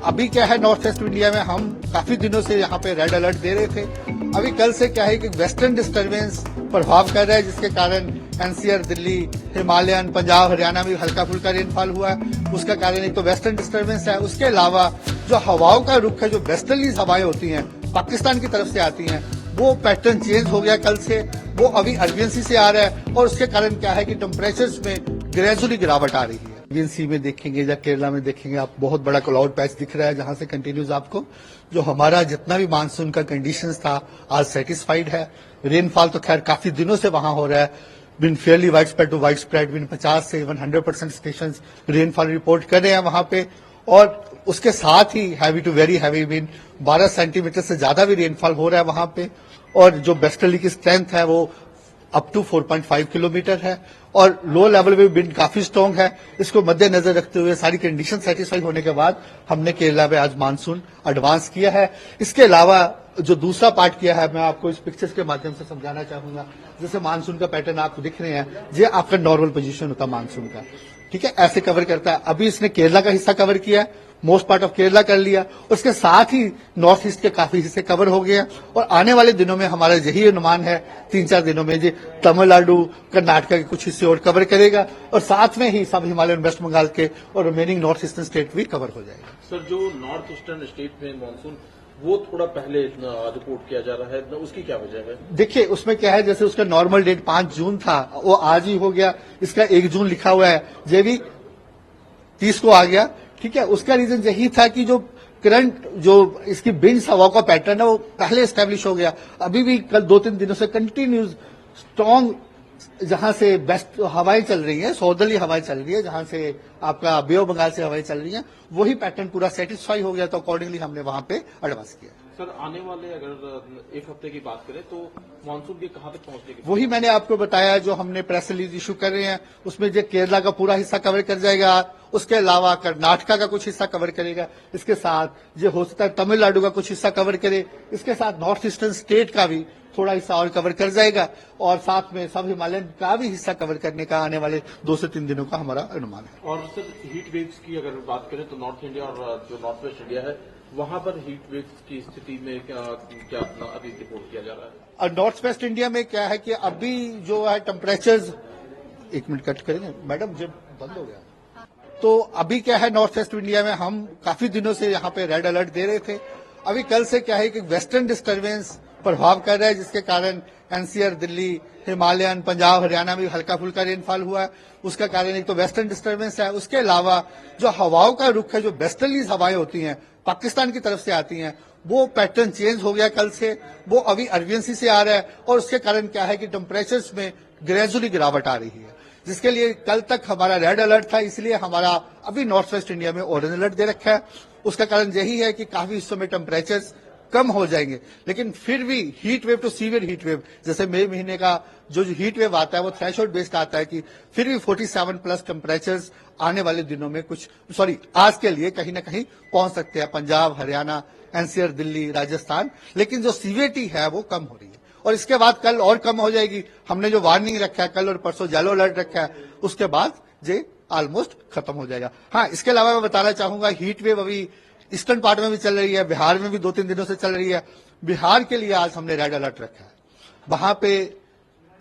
अभी क्या है, नॉर्थ ईस्ट इंडिया में हम काफी दिनों से यहाँ पे रेड अलर्ट दे रहे थे। अभी कल से क्या है कि वेस्टर्न डिस्टर्बेंस प्रभाव कर रहा है, जिसके कारण एनसीआर, दिल्ली, हिमालयन, पंजाब, हरियाणा में हल्का फुल्का रेनफॉल हुआ है। उसका कारण एक तो वेस्टर्न डिस्टर्बेंस है, उसके अलावा जो हवाओं का रुख है, जो वेस्टर्नली हवाएं होती हैं पाकिस्तान की तरफ से आती हैं, वो पैटर्न चेंज हो गया कल से। वो अभी अरबियन सी से आ रहा है और उसके कारण क्या है कि टेम्परेचर्स में ग्रेजुअली गिरावट आ रही है। अरबियन सी में देखेंगे या केरला में देखेंगे आप, बहुत बड़ा क्लाउड पैच दिख रहा है, जहां से कंटिन्यूज आपको जो हमारा जितना भी मानसून का कंडीशंस था आज सेटिस्फाइड है। रेनफॉल तो खैर काफी दिनों से वहां हो रहा है, bin fairly wide spread to wide spread, bin 50 से इवन 100% स्टेशन रेनफॉल रिपोर्ट कर रहे हैं वहां पे। और उसके साथ ही heavy to very heavy bin 12 centimetre से ज्यादा भी रेनफॉल हो रहा है वहां पे। और जो वेस्टर्ली की स्ट्रेंथ है वो अप टू 4.5 किलोमीटर है और लो लेवल में विंड काफी स्ट्रांग है। इसको मद्देनजर रखते हुए सारी कंडीशन सेटिस्फाई होने के बाद हमने केरला में आज मानसून एडवांस किया है। इसके अलावा जो दूसरा पार्ट किया है, मैं आपको इस पिक्चर्स के माध्यम से समझाना चाहूंगा। जैसे मानसून का पैटर्न आपको दिख रहे हैं, ये आपका नॉर्मल पोजीशन होता है मानसून का, ठीक है, ऐसे कवर करता है। अभी इसने केरला का हिस्सा कवर किया है, मोस्ट पार्ट ऑफ केरला कर लिया, उसके साथ ही नॉर्थ ईस्ट के काफी हिस्से कवर हो गए हैं। और आने वाले दिनों में हमारा यही अनुमान है, 3-4 दिनों में जी तमिलनाडु, कर्नाटक के कुछ हिस्से और कवर करेगा और साथ में ही सब हिमालयन, वेस्ट बंगाल के और रिमेनिंग नॉर्थ ईस्टर्न स्टेट भी कवर हो जाएगा। सर, जो नॉर्थ ईस्टर्न स्टेट में मानसून वो थोड़ा पहले रिपोर्ट किया जा रहा है, उसकी क्या वजह है? देखिए, उसमें क्या है, जैसे उसका नॉर्मल डेट 5 जून था, वो आज ही हो गया। इसका 1 जून लिखा हुआ है, ये भी 30 को आ गया, ठीक है। उसका रीजन यही था कि जो करंट जो इसकी बिंड्स हवा का पैटर्न है वो पहले एस्टेब्लिश हो गया। अभी भी कल 2-3 दिनों से कंटिन्यूज स्ट्रॉन्ग जहां से वेस्ट हवाएं चल रही हैं, सौदर्ली हवाएं चल रही है, जहां से आपका बे ऑफ बंगाल से हवाएं चल रही हैं, वही पैटर्न पूरा सेटिस्फाई हो गया, तो अकॉर्डिंगली हमने वहां पे एडवांस किया। सर, आने वाले अगर एक हफ्ते की बात करें तो मानसून के कहां तक पहुंचने की? वही मैंने आपको बताया, जो हमने प्रेस रिलीज इशू कर रहे हैं, उसमें जो केरला का पूरा हिस्सा कवर कर जाएगा, उसके अलावा कर्नाटका का कुछ हिस्सा कवर करेगा, इसके साथ जो हो सकता है तमिलनाडु का कुछ हिस्सा कवर करे, इसके साथ नॉर्थ ईस्टर्न स्टेट का भी थोड़ा हिस्सा और कवर कर जाएगा और साथ में सब हिमालयन का भी हिस्सा कवर करने का आने वाले 2 से 3 दिनों का हमारा अनुमान है। और सर, हीट वेव्स की अगर बात करें तो नॉर्थ इंडिया और जो नॉर्थ वेस्ट इंडिया है, वहां पर हीट वेव्स की स्थिति में क्या अभी रिपोर्ट किया जा रहा है? और नॉर्थ वेस्ट इंडिया में क्या है कि अभी जो है टेम्परेचर्स, 1 मिनट कट करेंगे मैडम, जब बंद हो गया। तो अभी क्या है, नॉर्थ वेस्ट इंडिया में हम काफी दिनों से यहाँ पे रेड अलर्ट दे रहे थे। अभी कल से क्या है कि वेस्टर्न डिस्टर्बेंस प्रभाव कर रहा है, जिसके कारण एनसीआर, दिल्ली, हिमालयन, पंजाब, हरियाणा में हल्का फुल्का रेनफॉल हुआ है। उसका कारण एक तो वेस्टर्न डिस्टर्बेंस है, उसके अलावा जो हवाओं का रुख है, जो वेस्टर्नली हवाएं होती हैं पाकिस्तान की तरफ से आती हैं, वो पैटर्न चेंज हो गया कल से। वो अभी अरबियन सी से आ रहा है और उसके कारण क्या है कि टेम्परेचर्स में ग्रेजुअली गिरावट आ रही है, जिसके लिए कल तक हमारा रेड अलर्ट था। इसलिए हमारा अभी नॉर्थ वेस्ट इंडिया में ऑरेंज अलर्ट दे रखा है। उसका कारण यही है कि काफी हिस्सों में टेम्परेचर्स कम हो जाएंगे, लेकिन फिर भी heat wave to severe heat wave, जैसे मई महीने का जो हीट वेव आता है वो थ्रेशोल्ड बेस्ड आता है कि फिर भी 47+ टेम्परेचर्स आने वाले दिनों में आज के लिए कहीं ना कहीं पहुंच सकते हैं पंजाब, हरियाणा, एनसीआर, दिल्ली, राजस्थान। लेकिन जो सीवियरिटी है वो कम हो रही है और इसके बाद कल और कम हो जाएगी। हमने जो वार्निंग रखा है कल और परसों, येलो अलर्ट रखा है, उसके बाद ये ऑलमोस्ट खत्म हो जाएगा। हाँ, इसके अलावा मैं बताना चाहूंगा, हीट वेव अभी ईस्टर्न पार्ट में भी चल रही है, बिहार में भी 2-3 दिनों से चल रही है। बिहार के लिए आज हमने रेड अलर्ट रखा है, वहां पे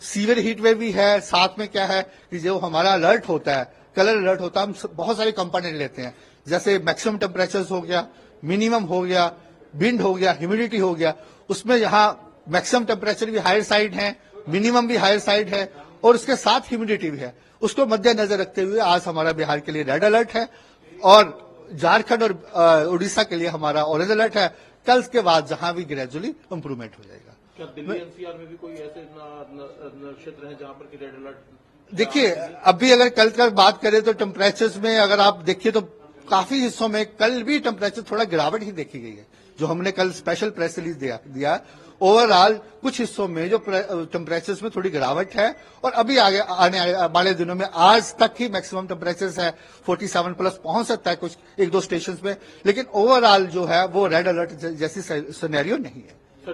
सीवियर हीट वेव भी है। साथ में क्या है कि जो हमारा अलर्ट होता है, कलर अलर्ट होता है, हम बहुत सारे कंपोनेंट लेते हैं, जैसे मैक्सिमम टेम्परेचर्स हो गया, मिनिमम हो गया, विंड हो गया, ह्यूमिडिटी हो गया। उसमें यहाँ मैक्सिमम टेम्परेचर भी हायर साइड है, मिनिमम भी हायर साइड है और उसके साथ ह्यूमिडिटी भी है। उसको मद्देनजर रखते हुए आज हमारा बिहार के लिए रेड अलर्ट है और झारखंड और उड़ीसा के लिए हमारा ऑरेंज अलर्ट है। कल के बाद जहां भी ग्रेजुअली इंप्रूवमेंट हो जाएगा। क्या दिल्ली एनसीआर में भी कोई ऐसे क्षेत्र है जहां पर रेड अलर्ट? देखिए, अभी अगर कल का बात करें तो टेम्परेचर्स में अगर आप देखिए तो काफी हिस्सों में कल भी टेम्परेचर थोड़ा गिरावट ही देखी गई है, जो हमने कल स्पेशल प्रेस रिलीज दिया। ओवरऑल कुछ हिस्सों में जो टेम्परेचर्स में थोड़ी गिरावट है और अभी आगे आने वाले दिनों में आज तक ही मैक्सिमम टेम्परेचर्स है 47+ पहुंच सकता है कुछ 1-2 स्टेशंस में, लेकिन ओवरऑल जो है वो रेड अलर्ट जैसी सिनेरियो नहीं है। सर,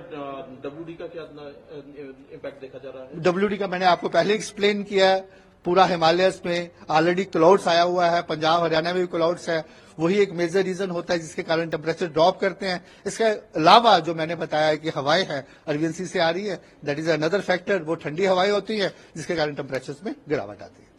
डब्ल्यूडी का क्या इम्पैक्ट देखा जा रहा है? डब्ल्यूडी का मैंने आपको पहले एक्सप्लेन किया है। पूरा हिमालयस में ऑलरेडी क्लाउड्स आया हुआ है, पंजाब हरियाणा में भी क्लाउड्स है, वही एक मेजर रीजन होता है जिसके कारण टेम्परेचर ड्रॉप करते हैं। इसके अलावा जो मैंने बताया कि हवाएं हैं अरबियन सी से आ रही है, दैट इज अनदर फैक्टर, वो ठंडी हवाएं होती है जिसके कारण टेम्परेचर में गिरावट आती है।